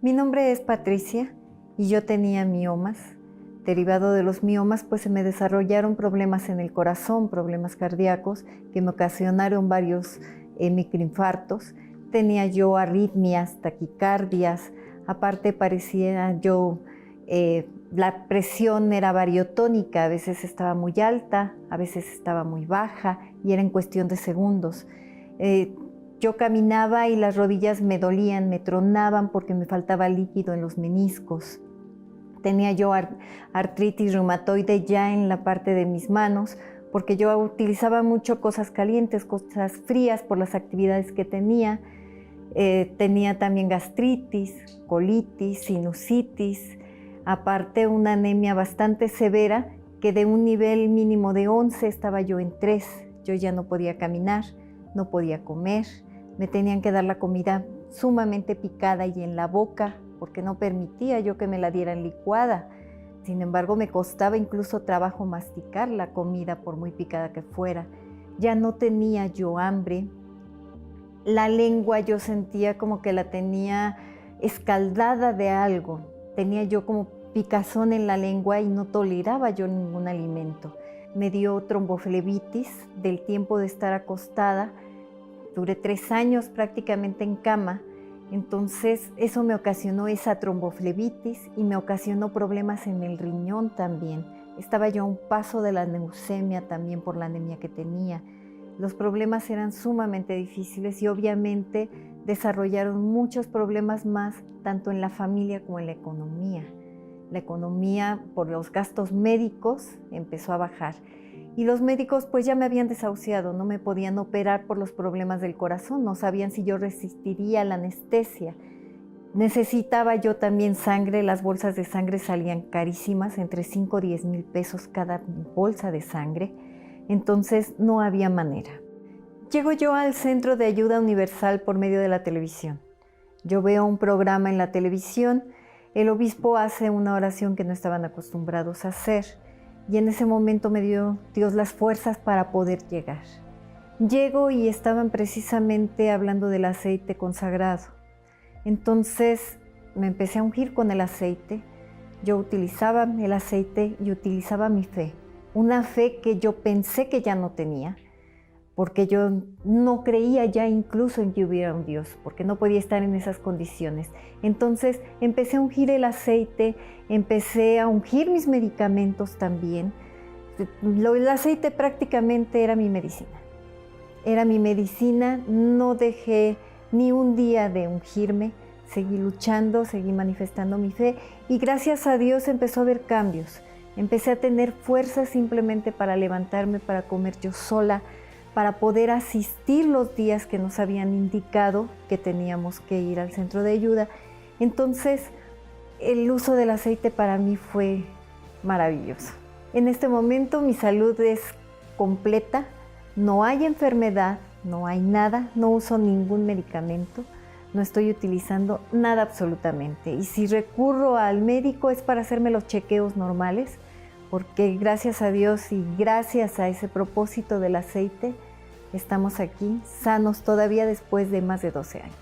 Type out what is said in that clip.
Mi nombre es Patricia y yo tenía miomas. Derivado de los miomas, pues se me desarrollaron problemas en el corazón, problemas cardíacos que me ocasionaron varios microinfartos. Tenía yo arritmias, taquicardias, aparte parecía yo, la presión era variotónica, a veces estaba muy alta, a veces estaba muy baja y era en cuestión de segundos. Yo caminaba y las rodillas me dolían, me tronaban porque me faltaba líquido en los meniscos. Tenía yo artritis reumatoide ya en la parte de mis manos, porque yo utilizaba mucho cosas calientes, cosas frías por las actividades que tenía. Tenía también gastritis, colitis, sinusitis, aparte una anemia bastante severa, que de un nivel mínimo de 11 estaba yo en 3. Yo ya no podía caminar, no podía comer, me tenían que dar la comida sumamente picada y en la boca, porque no permitía yo que me la dieran licuada. Sin embargo, me costaba incluso trabajo masticar la comida por muy picada que fuera. Ya no tenía yo hambre. La lengua yo sentía como que la tenía escaldada de algo. Tenía yo como picazón en la lengua y no toleraba yo ningún alimento. Me dio tromboflebitis del tiempo de estar acostada. Duré 3 años prácticamente en cama. Entonces eso me ocasionó esa tromboflebitis y me ocasionó problemas en el riñón también. Estaba yo a un paso de la leucemia también por la anemia que tenía. Los problemas eran sumamente difíciles y obviamente desarrollaron muchos problemas más, tanto en la familia como en la economía. La economía por los gastos médicos empezó a bajar. Y los médicos pues ya me habían desahuciado, no me podían operar por los problemas del corazón, no sabían si yo resistiría la anestesia. Necesitaba yo también sangre, las bolsas de sangre salían carísimas, entre 5 o 10 mil pesos cada bolsa de sangre, entonces no había manera. Llego yo al Centro de Ayuda Universal por medio de la televisión. Yo veo un programa en la televisión, el obispo hace una oración que no estaban acostumbrados a hacer. Y en ese momento me dio Dios las fuerzas para poder llegar. Llego y estaban precisamente hablando del aceite consagrado. Entonces me empecé a ungir con el aceite. Yo utilizaba el aceite y utilizaba mi fe. Una fe que yo pensé que ya no tenía, porque yo no creía ya incluso en que hubiera un Dios, porque no podía estar en esas condiciones. Entonces empecé a ungir el aceite, empecé a ungir mis medicamentos también. El aceite prácticamente era mi medicina. Era mi medicina, no dejé ni un día de ungirme, seguí luchando, seguí manifestando mi fe y gracias a Dios empezó a haber cambios. Empecé a tener fuerza simplemente para levantarme, para comer yo sola, para poder asistir los días que nos habían indicado que teníamos que ir al centro de ayuda. Entonces, el uso del aceite para mí fue maravilloso. En este momento mi salud es completa, no hay enfermedad, no hay nada, no uso ningún medicamento, no estoy utilizando nada absolutamente. Y si recurro al médico es para hacerme los chequeos normales, porque gracias a Dios y gracias a ese propósito del aceite, estamos aquí sanos todavía después de más de 12 años.